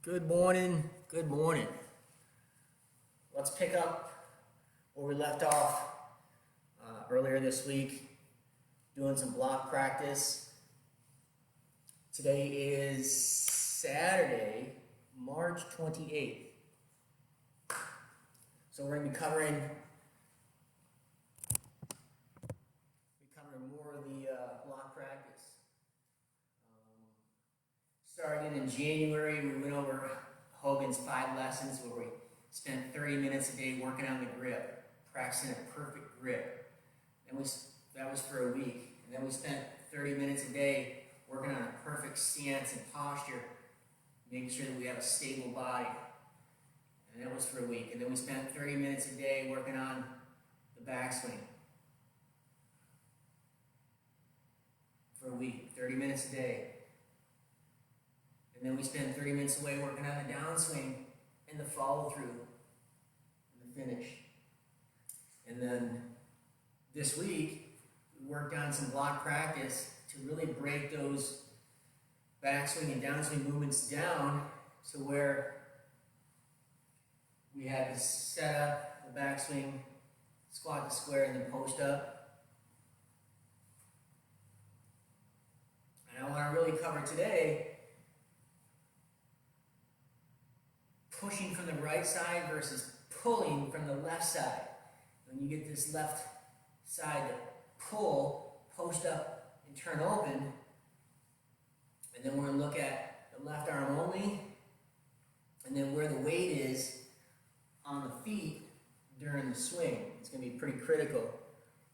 Good morning, good morning. Let's pick up where we left off earlier this week, doing some block practice. Today is Saturday, March 28th. So we're going to be covering more of the block practice. Starting in January, we went over Hogan's 5 lessons where we spent 30 minutes a day working on the grip, practicing a perfect grip. That was for a week. And then we spent 30 minutes a day working on a perfect stance and posture, making sure that we have a stable body. And that was for a week. And then we spent 30 minutes a day working on the backswing for a week, 30 minutes a day. And then we spend 30 minutes away working on the downswing and the follow through and the finish. And then this week, we worked on some block practice to really break those backswing and downswing movements down to where we had to set up the backswing, squat to square, and then post up. And I want to really cover today pushing from the right side versus pulling from the left side. When you get this left side to pull, post up, and turn open, and then we're going to look at the left arm only, and then where the weight is on the feet during the swing. It's going to be pretty critical.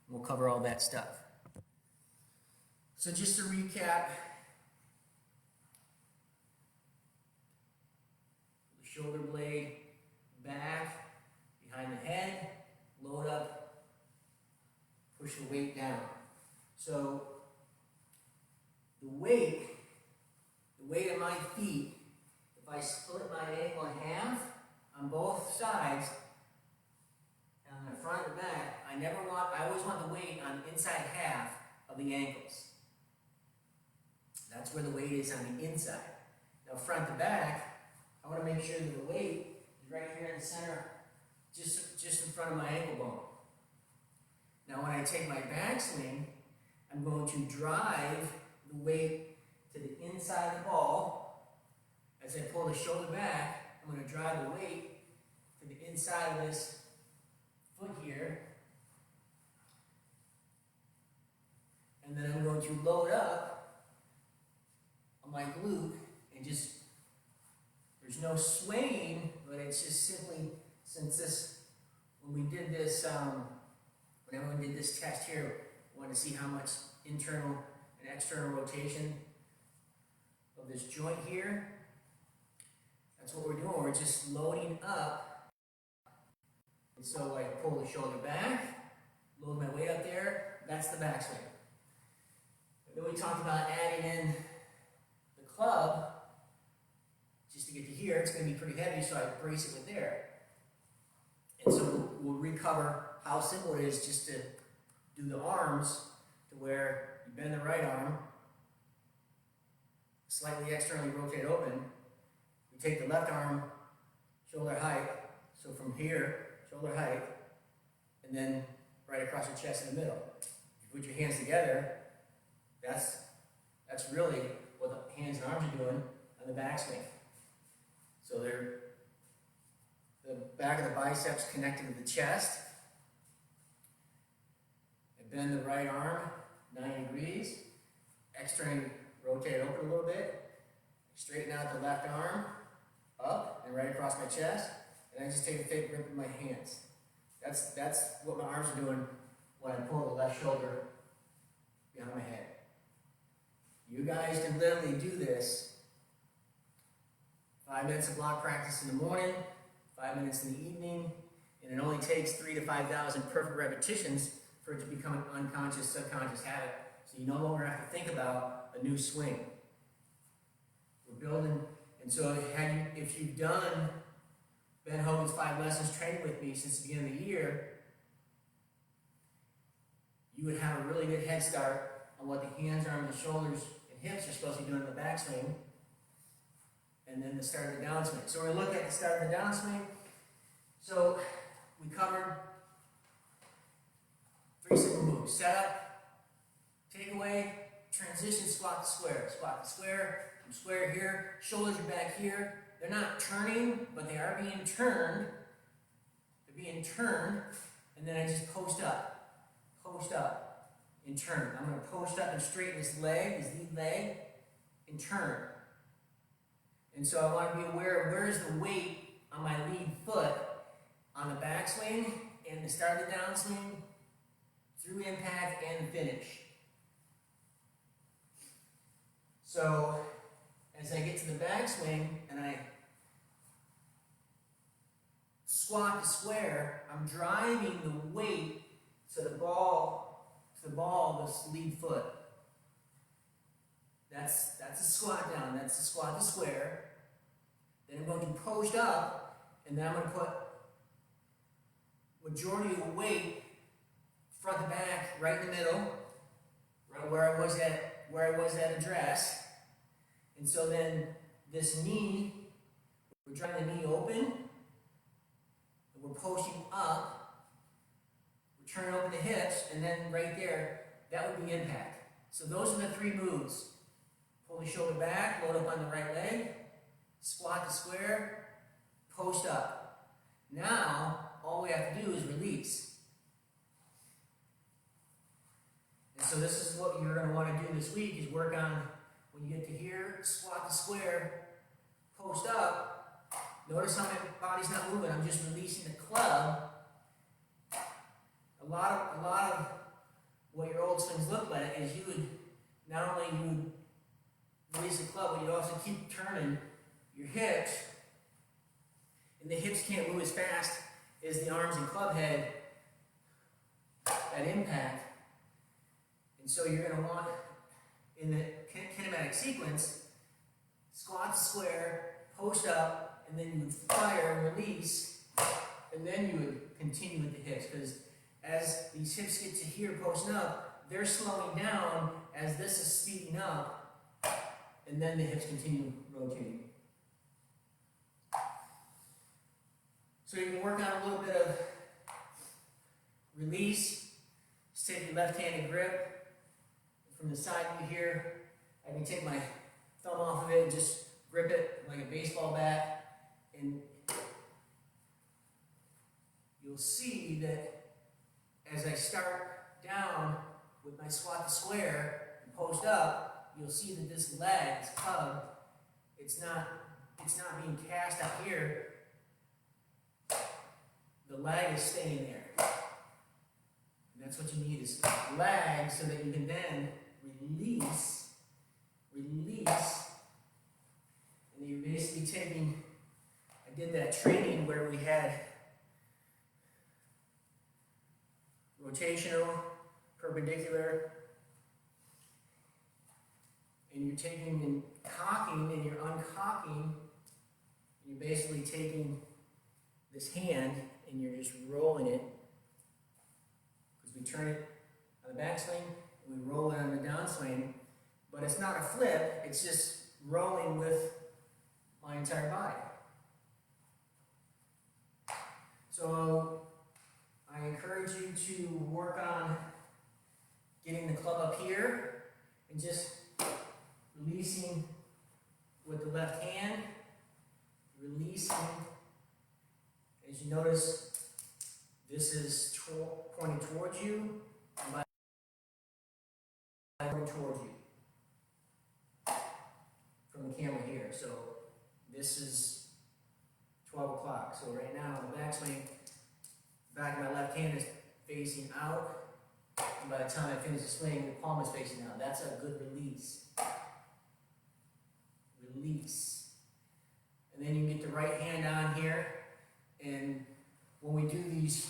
We'll cover all that stuff. So just to recap, shoulder blade back, behind the head, load up, push the weight down. So the weight of my feet, if I split my ankle in half on both sides, on the front and the back, I always want the weight on the inside half of the ankles. That's where the weight is on the inside. Now front to back, I want to make sure that the weight is right here in the center, just in front of my ankle bone. Now when I take my backswing, I'm going to drive the weight to the inside of the ball. As I pull the shoulder back, I'm going to drive the weight to the inside of this foot here. And then I'm going to load up on my glute and just, there's no swaying, but it's just simply, when we did this, whenever we did this test here, we wanted to see how much internal and external rotation of this joint here. That's what we're doing. We're just loading up. And so I pull the shoulder back, load my weight up there. That's the backswing. And then we talked about adding in the club. Just to get to here, it's going to be pretty heavy, so I brace it with there. And so we'll recover how simple it is just to do the arms to where you bend the right arm, slightly externally rotate open. We take the left arm, shoulder height, so from here, shoulder height, and then right across your chest in the middle. If you put your hands together, that's really what the hands and arms are doing on the backswing. So they're the back of the biceps connected to the chest. I bend the right arm 90 degrees. Externally rotate open a little bit. Straighten out the left arm up and right across my chest. And I just take a thick grip with my hands. That's what my arms are doing when I pull the left shoulder behind my head. You guys can literally do this 5 minutes of block practice in the morning, 5 minutes in the evening, and it only takes 3,000 to 5,000 perfect repetitions for it to become an unconscious, subconscious habit. So you no longer have to think about a new swing. We're building, and so if you've done Ben Hogan's 5 lessons training with me since the beginning of the year, you would have a really good head start on what the hands, arms, and shoulders, and hips are supposed to be doing in the backswing. and then the start of the downswing. So we're going to look at the start of the downswing. So we covered 3 simple moves: setup, takeaway, transition, squat to square. Squat to square, from square here, shoulders are back here. They're not turning, but they are being turned. They're being turned, and then I just post up, and turn. I'm going to post up and straighten this leg, this lead leg, and turn. And so I want to be aware of where's the weight on my lead foot on the backswing and the start of the downswing, through impact and finish. So as I get to the backswing and I squat to square, I'm driving the weight to the ball, this lead foot. That's a squat down, that's a squat to square. Then I'm going to post up, and then I'm going to put majority of the weight front to back, right in the middle, right where I was at address. And so then this knee, we're driving the knee open, and we're posting up, we're turning open the hips, and then right there, that would be impact. So those are the 3 moves. Pull the shoulder back, load up on the right leg, squat to square, post up. Now, all we have to do is release. And so this is what you're going to want to do this week, is work on, when you get to here, squat to square, post up. Notice how my body's not moving, I'm just releasing the club. A lot of what your old swings look like is you would, not only you would release the club, but you'd also keep turning your hips, and the hips can't move as fast as the arms and club head at impact. And so you're going to want, in the kinematic sequence, squat to square, post up, and then you would fire and release, and then you would continue with the hips, because as these hips get to here posting up, they're slowing down as this is speeding up, and then the hips continue rotating. So you can work on a little bit of release. Just take your left-handed grip from the side view here. I can take my thumb off of it and just grip it like a baseball bat, and you'll see that as I start down with my squat to square and post up, you'll see that this leg, this club, it's not being cast out here. The lag is staying there. And that's what you need, is lag, so that you can then release, and you're basically taking, I did that training where we had rotational, perpendicular, and you're taking and cocking, and you're uncocking, and you're basically taking this hand and you're just rolling it, because we turn it on the backswing and we roll it on the downswing, but it's not a flip, it's just rolling with my entire body. So I encourage you to work on getting the club up here and just releasing with the left hand, releasing. As you notice, this is pointing towards you, and my pointing towards you from the camera here. So this is 12 o'clock. So right now, on the backswing, back of my left hand is facing out, and by the time I finish the swing, the palm is facing out. That's a good release. Release. And then you get the right hand on here, and when we do these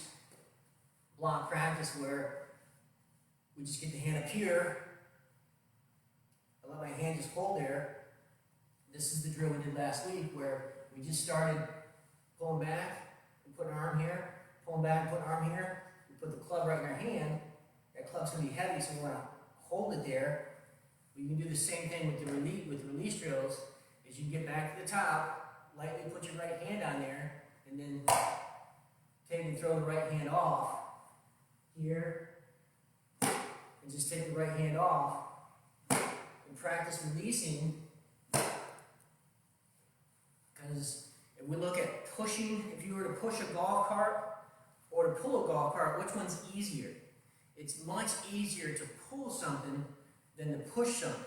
block practice where we just get the hand up here, I let my hand just hold there. This is the drill we did last week, where we just started pulling back and put an arm here, pulling back and put an arm here. We put the club right in our hand. That club's going to be heavy, so we want to hold it there. We can do the same thing with the release drills. Is as you get back to the top, lightly put your right hand on there, and then take and throw the right hand off here, and just take the right hand off, and practice releasing, because if we look at pushing, if you were to push a golf cart or to pull a golf cart, which one's easier? It's much easier to pull something than to push something.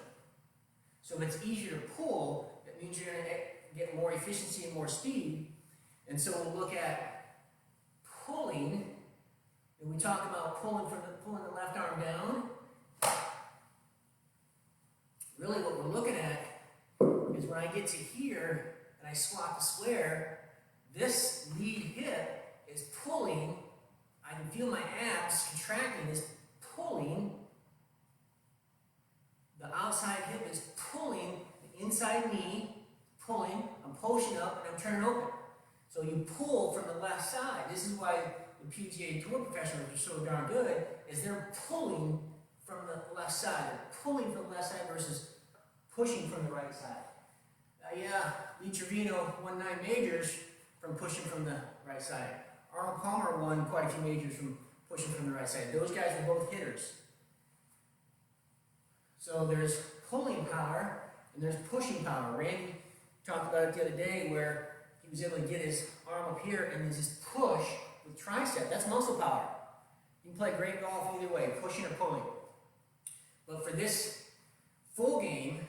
So if it's easier to pull, that means you're going to get more efficiency and more speed. And so we'll look at pulling, and we talk about pulling the left arm down. Really what we're looking at is when I get to here and I squat the square, this lead hip is pulling. I can feel my abs contracting, is pulling. The outside hip is pulling the inside knee, pulling. I'm pushing up and I'm turning open. So you pull from the left side. This is why the PGA Tour professionals are so darn good, is they're pulling from the left side. They're pulling from the left side versus pushing from the right side. Yeah, Lee Trevino won 9 majors from pushing from the right side. Arnold Palmer won quite a few majors from pushing from the right side. Those guys were both hitters. So there's pulling power and there's pushing power. Randy talked about it the other day where he was able to get his arm up here and then just push with tricep. That's muscle power. You can play great golf either way, pushing or pulling. But for this full game,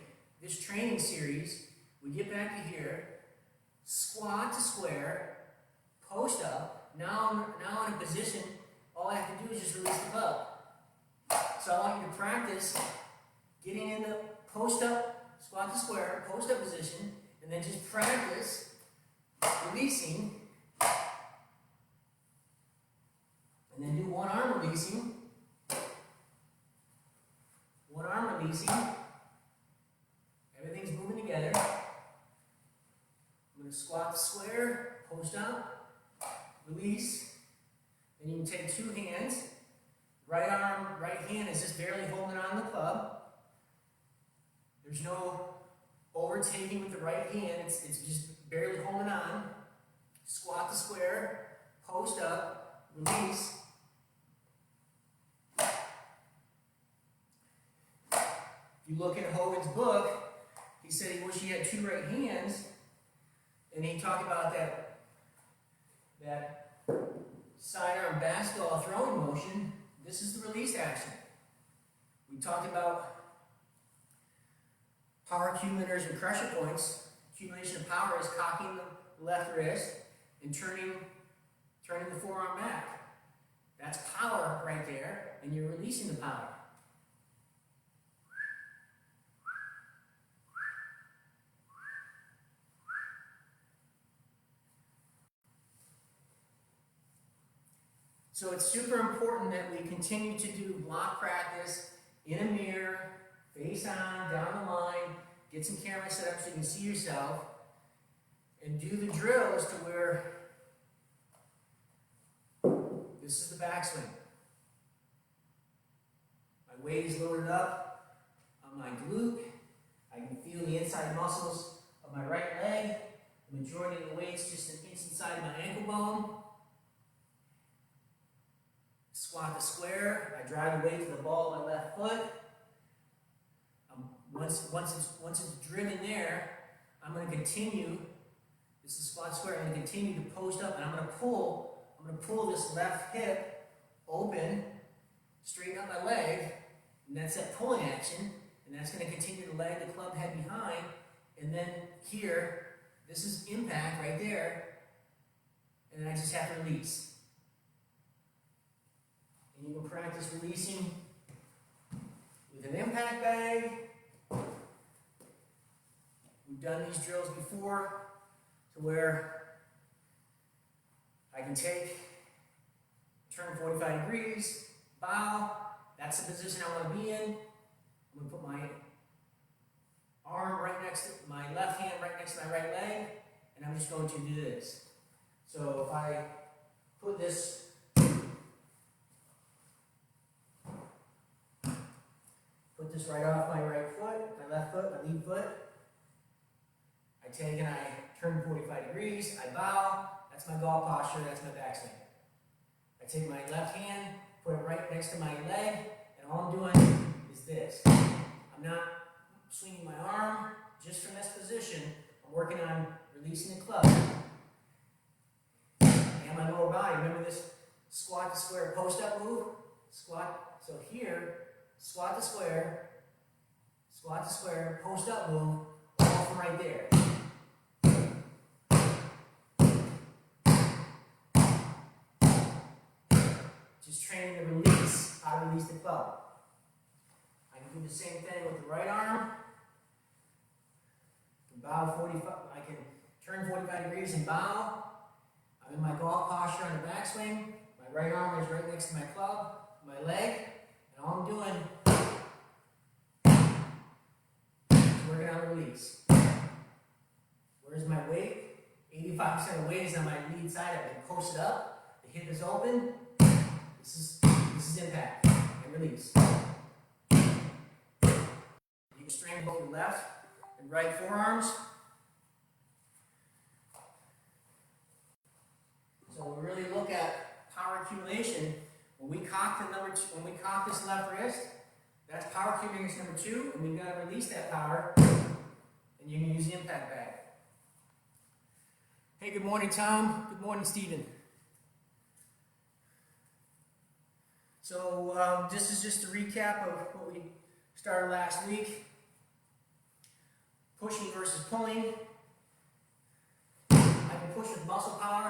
this training series, we get back to here, squat to square, post up. Now I'm in a position, all I have to do is just release the club. So I want you to practice getting in the post up, squat to square, post up position, and then just practice releasing. And then do one arm releasing. One arm releasing. Everything's moving together. I'm going to squat the square, post up, release. Then you can take 2 hands. Right arm, right hand is just barely holding on the club. There's no overtaking with the right hand. It's just barely holding on. Squat the square, post up, release. If you look at Hogan's book, he said he wished he had 2 right hands, and he talked about that sidearm basketball throwing motion. This is the release action. We talked about power accumulators and pressure points. Accumulation of power is cocking the left wrist and turning the forearm back. That's power right there, and you're releasing the power. So it's super important that we continue to do block practice in a mirror, face on, down the line, get some camera set up so you can see yourself, and do the drills to where this is the backswing. My weight is loaded up on my glute. I can feel the inside muscles of my right leg. The majority of the weight's just an inch inside my ankle bone. Squat the square. I drive the weight to the ball of my left foot. Once it's driven there, I'm going to continue. This is squat square. I'm going to continue to post up, and I'm going to pull this left hip open, straighten out my leg, and that's that pulling action. And that's going to continue to lag the club head behind. And then here, this is impact right there, and then I just have to release. And you can practice releasing with an impact bag. We've done these drills before to where I can turn 45 degrees, bow. That's the position I want to be in. I'm going to put my arm right next to my left hand right next to my right leg, and I'm just going to do this. So if I put this right off my right foot, my left foot, my lead foot. I take and I turn 45 degrees, I bow, that's my golf posture, that's my backswing. I take my left hand, put it right next to my leg, and all I'm doing is this. I'm not swinging my arm just from this position. I'm working on releasing the club. And my lower body. Remember this squat to square post up move? Squat. So here, squat to square, post up move, all from right there. Just training the release, how to release the club. I can do the same thing with the right arm. Bow 45, I can turn 45 degrees and bow. I'm in my golf posture on the backswing. My right arm is right next to my club, my leg, and all I'm doing is working on the release. Where's my weight? 85% of weight is on my lead side. I've been posted up. The hip is open. This is impact and release. You can straighten both your left and right forearms. So we really look at power accumulation. When we cock this left wrist, that's power accumulation number 2, and we've got to release that power, and you can use the impact bag. Hey, good morning, Tom. Good morning, Stephen. So this is just a recap of what we started last week. Pushing versus pulling. I can push with muscle power.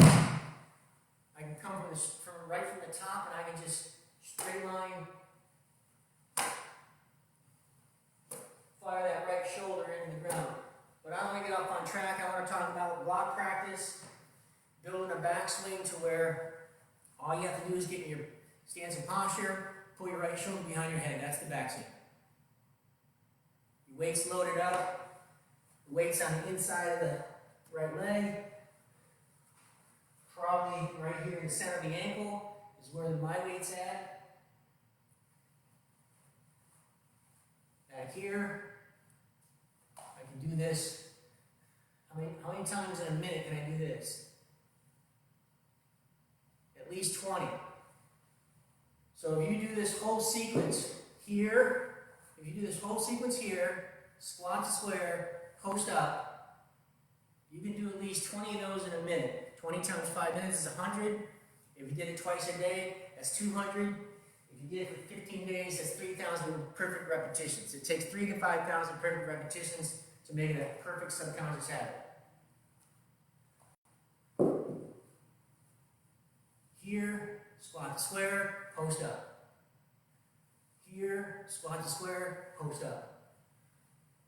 I can come right from the top, and I can just straight line fire that right shoulder into the ground. But I want to get up on track. I want to talk about block practice, building a backswing to where all you have to do is get in your stance and posture, pull your right shoulder behind your head. That's the backswing. Your weight's loaded up. The weight's on the inside of the right leg. Probably right here in the center of the ankle is where my weight's at. Back here, I can do this. How many times in a minute can I do this? At least 20. So if you do this whole sequence here, squat to square, post up, you can do at least 20 of those in a minute. 20 times 5 minutes is 100. If you did it twice a day, that's 200. If you did it for 15 days, that's 3,000 perfect repetitions. It takes 3,000 to 5,000 perfect repetitions to make it a perfect subconscious habit. Here, squat to square, post up. Here, squat to square, post up.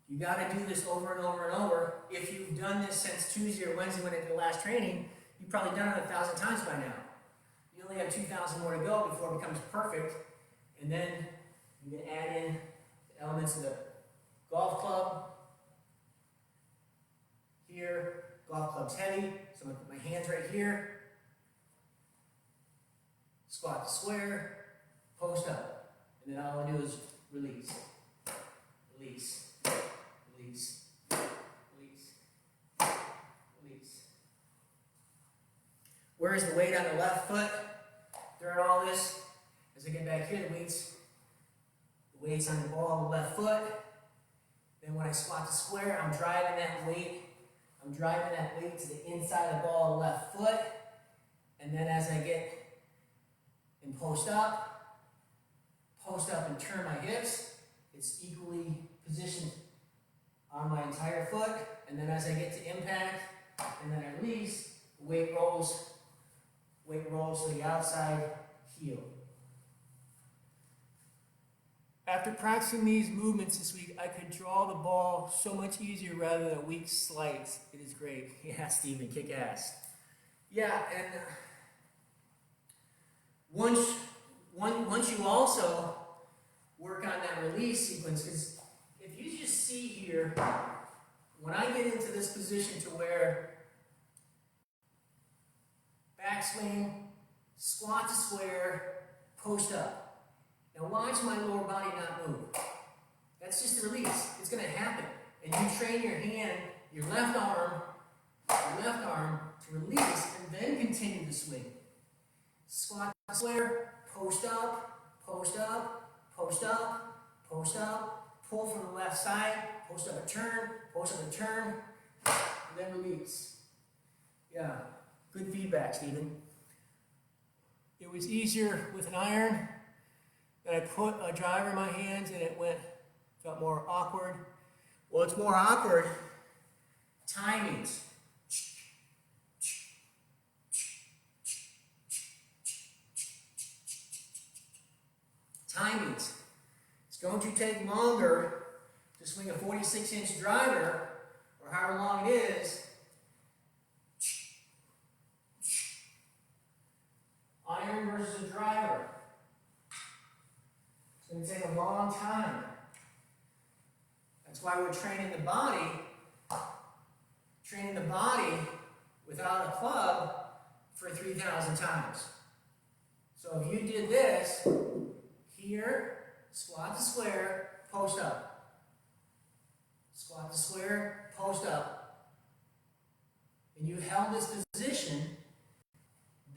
You got to do this over and over and over. If you've done this since Tuesday or Wednesday when I did the last training, you've probably done it 1,000 times by now. You only have 2,000 more to go before it becomes perfect. And then you can add in the elements of the golf club. Here, golf club's heavy, so I'm going to put my hands right here. Squat to square, post up. And then all I do is release. Release. Release. Release. Release. Where's the weight on the left foot? During all this, as I get back here, the weight's on the ball on the left foot. Then when I squat to square, I'm driving that weight to the inside of the ball on the left foot. And then as I get in post up and turn my hips, it's equally positioned on my entire foot. And then as I get to impact and then I release, the weight rolls to the outside heel. After practicing these movements this week, I could draw the ball so much easier rather than weak slides. It is great. Yeah, Stephen, kick ass. Yeah, and once you also work on that release sequence, because if you just see here, when I get into this position to where backswing, squat to square, post up. Now watch my lower body not move. That's just a release. It's going to happen. And you train your hand your left arm to release, and then continue to swing. Squat square, post up, post up, post up, post up, pull from the left side, post up and turn, and then release. Yeah, good feedback, Stephen. It was easier with an iron. Then I put a driver in my hands and it felt more awkward. Well, it's more awkward. Timings. Timings. It's going to take longer to swing a 46-inch driver, or however long it is. Iron versus a driver. It's going to take a long time. That's why we're training the body without a club for 3,000 times. So if you did this, here, squat to square, post up. Squat to square, post up. And you held this position,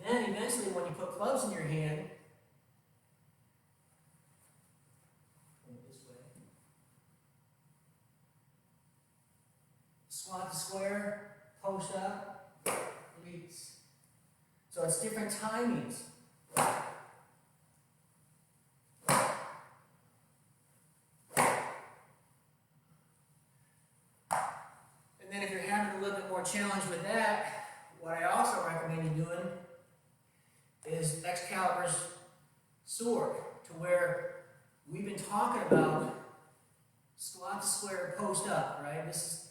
then eventually when you put clubs in your hand, this way. Squat to square, post up, release. So it's different timings. And then if you're having a little bit more challenge with that, what I also recommend you doing is Excalibur's sword, to where we've been talking about squat to square, post up, right? This is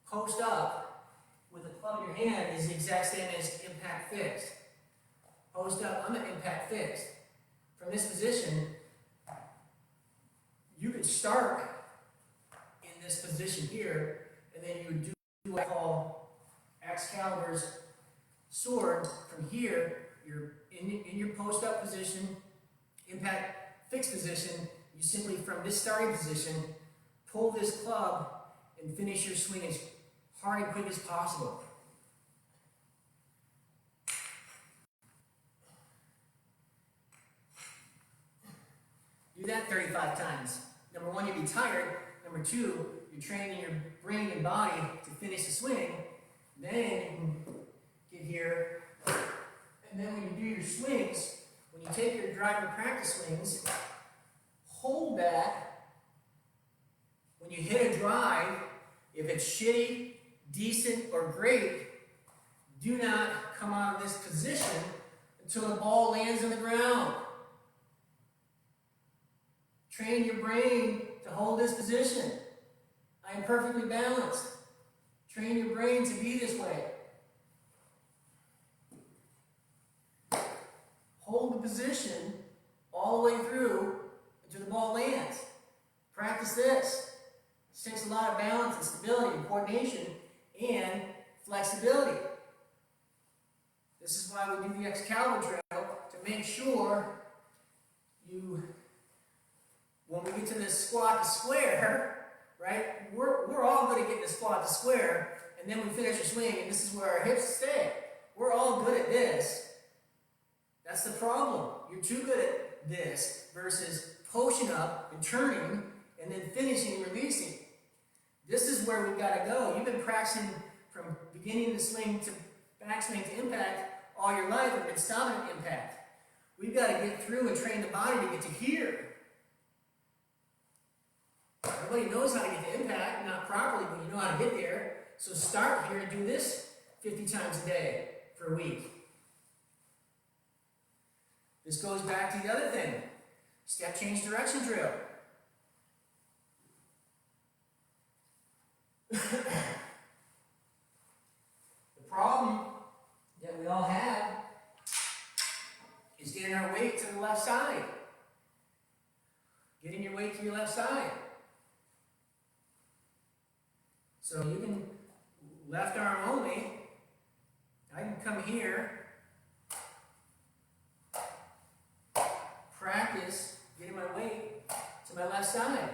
post up with a club in your hand is the exact same as impact fixed. Post up, I'm at impact fixed. From this position, you could start in this position here, and then you would do what I call Excalibur's sword. From here, you're in your post up position, impact fixed position. You simply, from this starting position, pull this club and finish your swing as hard and quick as possible. Do that 35 times. Number one, you'll be tired. Number two, you're training your brain and body to finish the swing. Then you can get here. And then when you do your swings, when you take your driver practice swings, hold that. When you hit a drive, if it's shitty, decent, or great, do not come out of this position until the ball lands on the ground. Train your brain to hold this position. I am perfectly balanced. Train your brain to be this way. Hold the position all the way through until the ball lands. Practice this. This takes a lot of balance and stability and coordination and flexibility. This is why we do the Excalibur drill, to make sure when we get to this squat to square, right, we're all good at getting the squat to square, and then we finish our swing, and this is where our hips stay. We're all good at this. That's the problem. You're too good at this versus pushing up and turning and then finishing and releasing. This is where we've got to go. You've been practicing from beginning to swing to backswing to impact all your life and been stopping at impact. We've got to get through and train the body to get to here. Everybody knows how to get to impact, not properly, but you know how to get there. So start here and do this 50 times a day for a week. This goes back to the other thing, step change direction drill. The problem that we all have is getting our weight to the left side. Getting your weight to your left side. So you can, left arm only, I can come here, practice getting my weight to my left side.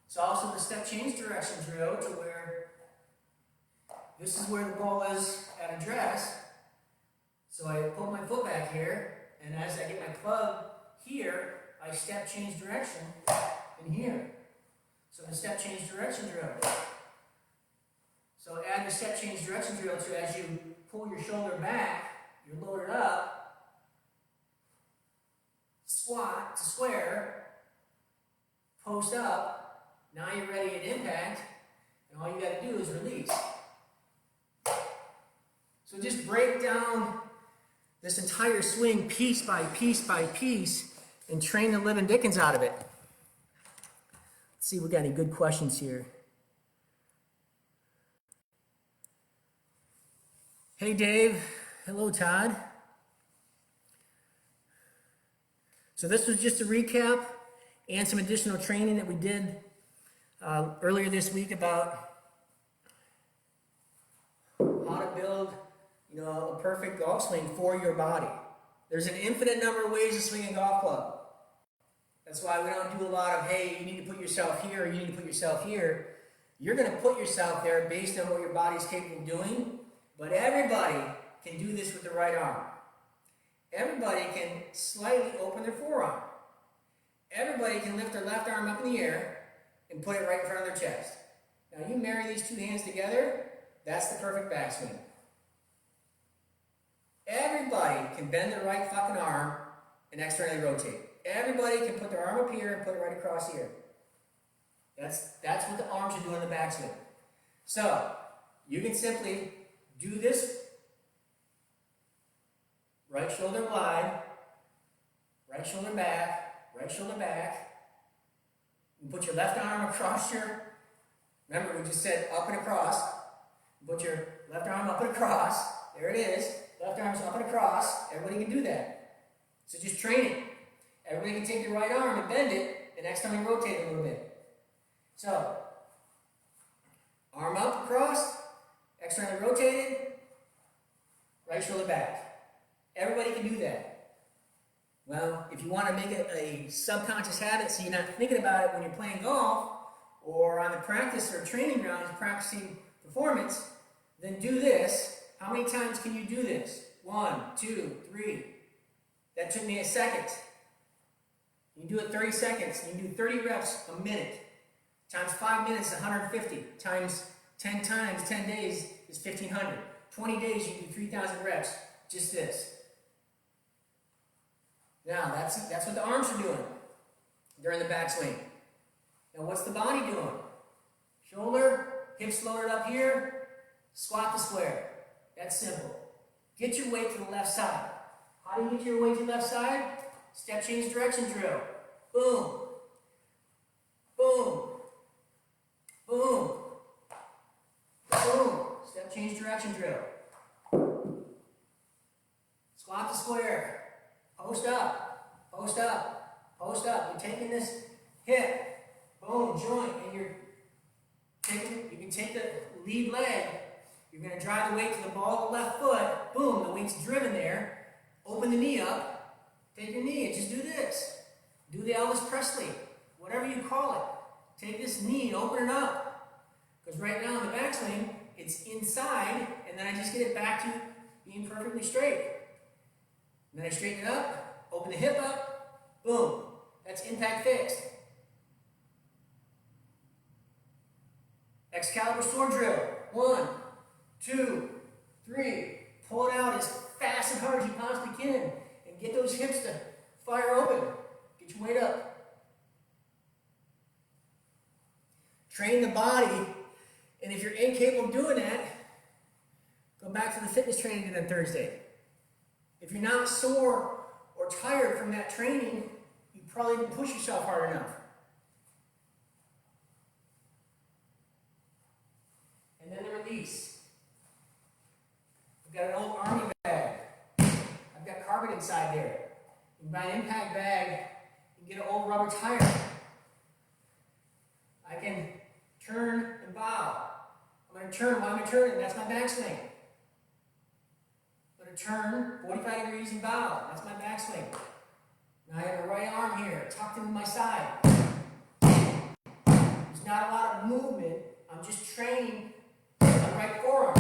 It's also the step change direction drill to where this is where the ball is at address. So I pull my foot back here, and as I get my club here, I step change direction in here. So the step change direction drill. So add the step change direction drill to as you pull your shoulder back, you're loaded up, squat to square, post up, now you're ready at impact, and all you got to do is release. So just break down this entire swing piece by piece by piece and train the living dickens out of it. Let's see if we got any good questions here. Hey Dave, hello Todd. So this was just a recap and some additional training that we did earlier this week about how to build, a perfect golf swing for your body. There's an infinite number of ways to swing a golf club. That's why we don't do a lot of, hey, you need to put yourself here, or you need to put yourself here. You're going to put yourself there based on what your body's capable of doing, but everybody can do this with the right arm. Everybody can slightly open their forearm. Everybody can lift their left arm up in the air and put it right in front of their chest. Now you marry these two hands together, that's the perfect backswing. Everybody can bend their right fucking arm and externally rotate. Everybody can put their arm up here and put it right across here. That's what the arms are doing in the backswing. So, you can simply do this. Right shoulder glide, right shoulder back, right shoulder back. You put your left arm across remember we just said up and across. Put your left arm up and across. There it is. Left arm's up and across. Everybody can do that. So just train it. Everybody can take the right arm and bend it and externally rotate it a little bit. So, arm up, across, externally rotated, right shoulder back. Everybody can do that. Well, if you want to make it a subconscious habit so you're not thinking about it when you're playing golf or on the practice or training grounds practicing performance, then do this. How many times can you do this? 1, 2, 3. That took me a second. You can do it 30 seconds. You can do 30 reps a minute. Times 5 minutes, 150. Times 10 times, 10 days is 1,500. 20 days, you can do 3,000 reps. Just this. Now, that's what the arms are doing during the backswing. Now, what's the body doing? Shoulder, hips lowered up here, squat to square. That's simple. Get your weight to the left side. How do you get your weight to the left side? Step change direction drill. Boom. Boom. Boom. Boom. Step change direction drill. Squat to square. Post up. Post up. Post up. You're taking this hip. Boom. Joint. And you can take the lead leg. You're going to drive the weight to the ball of the left foot. Boom. The weight's driven there. Open the knee up. Take your knee and just do this. Do the Elvis Presley. Whatever you call it. Take this knee and open it up. Because right now in the backswing, it's inside, and then I just get it back to being perfectly straight. And then I straighten it up, open the hip up, boom. That's impact fixed. Excalibur sword drill. 1, 2, 3. Pull it out as fast and hard as you possibly can, and get those hips to fire open. Get your weight up. Train the body, and if you're incapable of doing that, go back to the fitness training you did on Thursday. If you're not sore or tired from that training, you probably didn't push yourself hard enough. And then the release. I've got an old army bag. I've got carpet inside there. You can buy an impact bag, you can get an old rubber tire. I can turn and bow. I'm going to turn. Why am I turning? That's my backswing. I'm going to turn 45 degrees and bow. That's my backswing. Now I have the right arm here, tucked into my side. There's not a lot of movement. I'm just training my right forearm.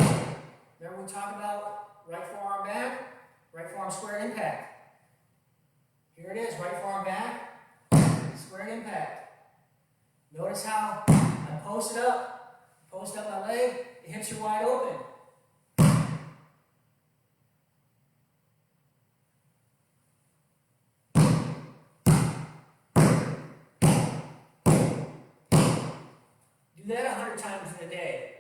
Remember we talked about right forearm back, right forearm square impact. Here it is, right forearm back, square impact. Notice how I post up my leg, the hips are wide open. Do that 100 times in a day.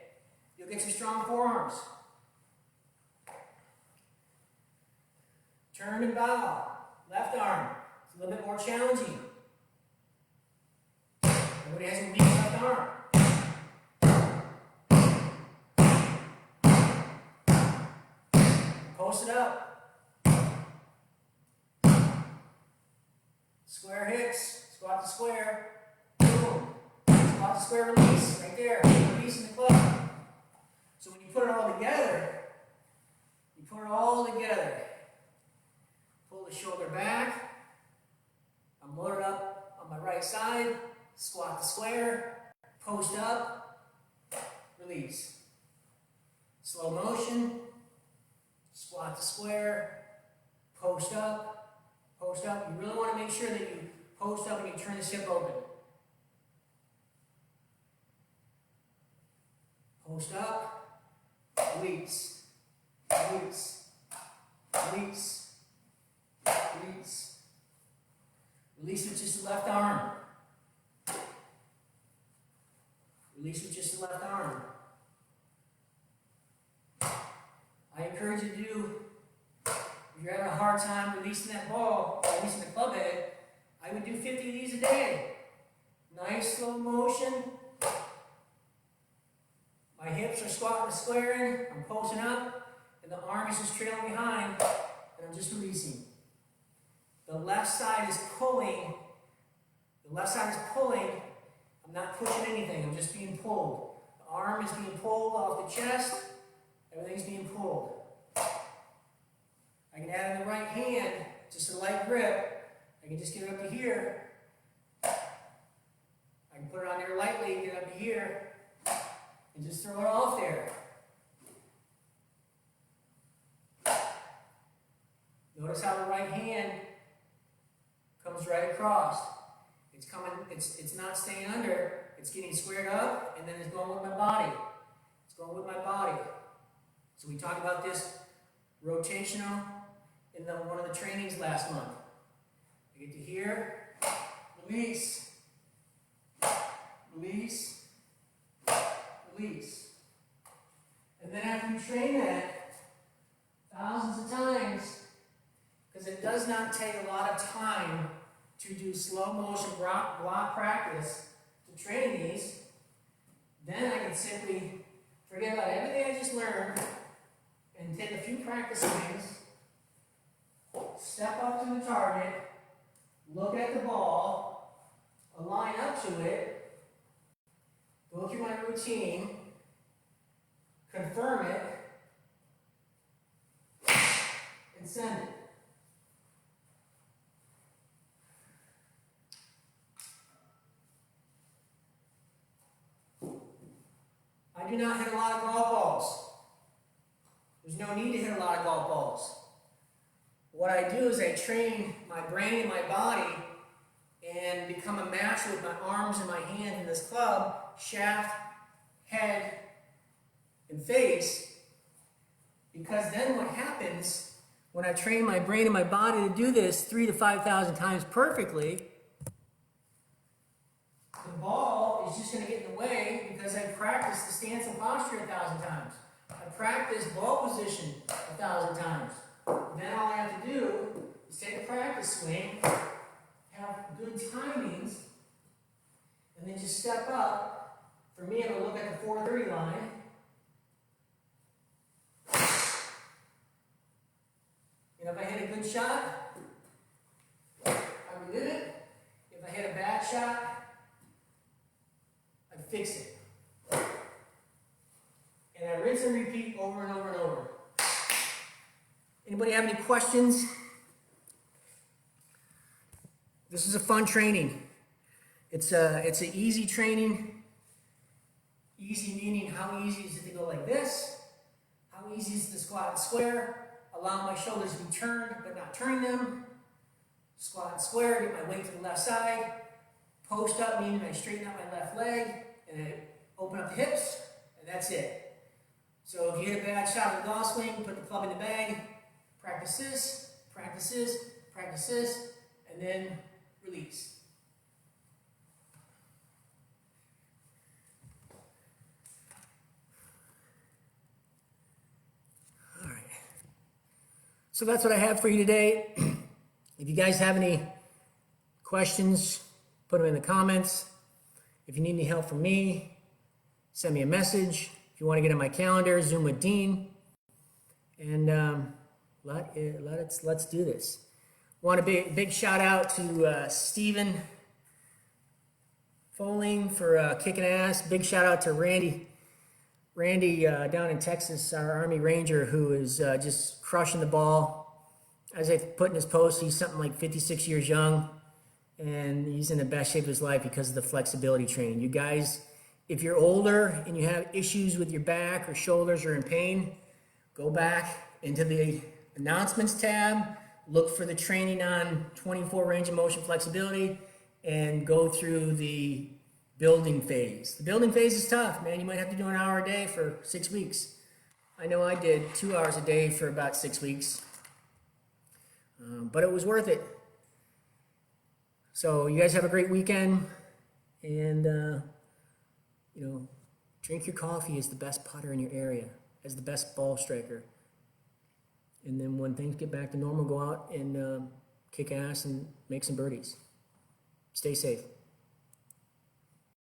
You'll get some strong forearms. Turn and bow. Left arm. It's a little bit more challenging. Everybody has a weak left arm. Post it up. Square hips. Squat to square. Boom. Squat to square release. Right there. Release in the club. So when you put it all together, pull the shoulder back. I'm loaded up on my right side. Squat to square. Post up. Release. Slow motion. Squat to square. Post up. Post up. You really want to make sure that you post up and you turn this hip open. Post up. Release. Release. Release. Release. Release with just the left arm. Release with just the left arm. I encourage you to do, if you're having a hard time releasing that ball, releasing the club head, I would do 50 of these a day. Nice slow motion. My hips are squatting and squaring. I'm posting up, and the arm is just trailing behind, and I'm just releasing. The left side is pulling. I'm not pushing anything. I'm just being pulled. The arm is being pulled off the chest. Everything's being pulled. I can add in the right hand, just a light grip. I can just get it up to here. I can put it on there lightly, get it up to here, and just throw it off there. Notice how the right hand comes right across. It's coming, it's not staying under, it's getting squared up, and then it's going with my body. It's going with my body. So we talked about this rotational in one of the trainings last month. I get to here, release, release, release. And then after you train that thousands of times, because it does not take a lot of time to do slow motion block practice to train these, then I can simply forget about everything I just learned and take a few practice swings, step up to the target, look at the ball, align up to it, go through my routine, confirm it, and send it. I do not hit a lot of golf balls. There's no need to hit a lot of golf balls. What I do is I train my brain and my body and become a master with my arms and my hands in this club, shaft, head, and face. Because then what happens when I train my brain and my body to do this 3,000 to 5,000 times perfectly, the ball is just going to get in the way because I practiced the stance and posture 1,000 times. I practiced ball position 1,000 times. Then all I have to do is take a practice swing, have good timings, and then just step up. For me, I'm going to look at the 430 line. And if I hit a good shot, I relive it. If I hit a bad shot, I fix it. And I rinse and repeat over and over and over. Anybody have any questions? This is a fun training. It's an easy training Easy meaning how easy is it to go like this? How easy is the squat and square? Allow my shoulders to be turned, but not turning them. Squat and square, get my weight to the left side. Post up, meaning I straighten out my left leg, and I open up the hips, and that's it. So if you hit a bad shot of the golf swing, put the club in the bag, practice this, practice this, practice this, and then release. All right. So that's what I have for you today. If you guys have any questions, put them in the comments. If you need any help from me, send me a message. If you want to get on my calendar, Zoom with Dean. And let's do this. Want a big shout out to Stephen Foling for kicking ass. Big shout out to Randy down in Texas, our Army Ranger, who is just crushing the ball. As I put in his post, he's something like 56 years young, and he's in the best shape of his life because of the flexibility training. You guys, if you're older and you have issues with your back or shoulders or in pain, go back into the announcements tab, look for the training on 24 range of motion flexibility, and go through the building phase. The building phase is tough, man. You might have to do an hour a day for 6 weeks. I know I did 2 hours a day for about 6 weeks. But it was worth it. So you guys have a great weekend, and drink your coffee as the best putter in your area, as the best ball striker. And then when things get back to normal, go out and kick ass and make some birdies. Stay safe.